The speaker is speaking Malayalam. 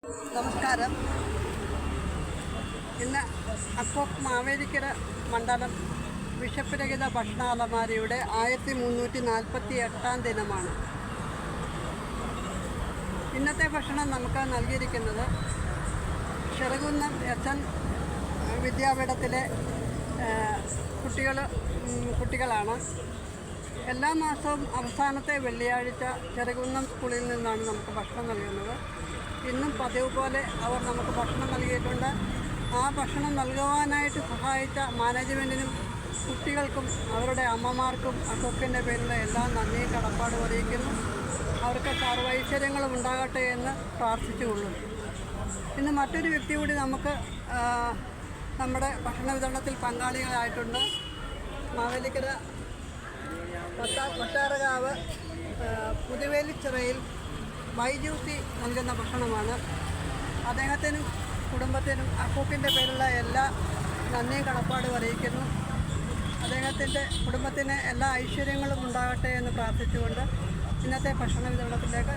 നമസ്കാരം. ഇന്ന് അക്കോക്ക് മാവേലിക്കര മണ്ഡലം ബിഷപ്പ് രഹിത ഭക്ഷണ അലമാരിയുടെ 1348-ാം ദിനമാണ്. ഇന്നത്തെ ഭക്ഷണം നമുക്ക് നൽകിയിരിക്കുന്നത് ചെറുകുന്നം എസ്.എൻ. വിദ്യാപീഠത്തിലെ കുട്ടികളാണ്. എല്ലാ മാസവും അവസാനത്തെ വെള്ളിയാഴ്ച ചെറുകുന്നം സ്കൂളിൽ നിന്നാണ് നമുക്ക് ഭക്ഷണം നൽകുന്നത്. ഇന്നും പതിവ് പോലെ അവർ നമുക്ക് ഭക്ഷണം നൽകിയിട്ടുണ്ട്. ആ ഭക്ഷണം നൽകുവാനായിട്ട് സഹായിച്ച മാനേജ്മെൻറ്റിനും കുട്ടികൾക്കും അവരുടെ അമ്മമാർക്കും അക്കൊക്കിൻ്റെ പേരിൽ എല്ലാ നന്ദിയും കടപ്പാടും അറിയിക്കുന്നു. അവർക്ക് സർവൈശ്വര്യങ്ങളും ഉണ്ടാകട്ടെ എന്ന് പ്രാർത്ഥിച്ചുകൊള്ളുന്നു. ഇന്ന് മറ്റൊരു വ്യക്തി കൂടി നമുക്ക് നമ്മുടെ ഭക്ഷണ വിതരണത്തിൽ പങ്കാളികളായിട്ടുണ്ട്. മാവേലിക്കര വട്ടാരകാവ് പുതുവേലിച്ചിറയിൽ ബൈജൂസി നൽകുന്ന ഭക്ഷണമാണ്. അദ്ദേഹത്തിനും കുടുംബത്തിനും അക്കൂക്കിൻ്റെ പേരുള്ള എല്ലാ നന്ദിയും കടപ്പാടും അറിയിക്കുന്നു. അദ്ദേഹത്തിൻ്റെ കുടുംബത്തിന് എല്ലാ ഐശ്വര്യങ്ങളും ഉണ്ടാകട്ടെ എന്ന് പ്രാർത്ഥിച്ചുകൊണ്ട് ഇന്നത്തെ ഭക്ഷണ വിതരണത്തിലേക്ക്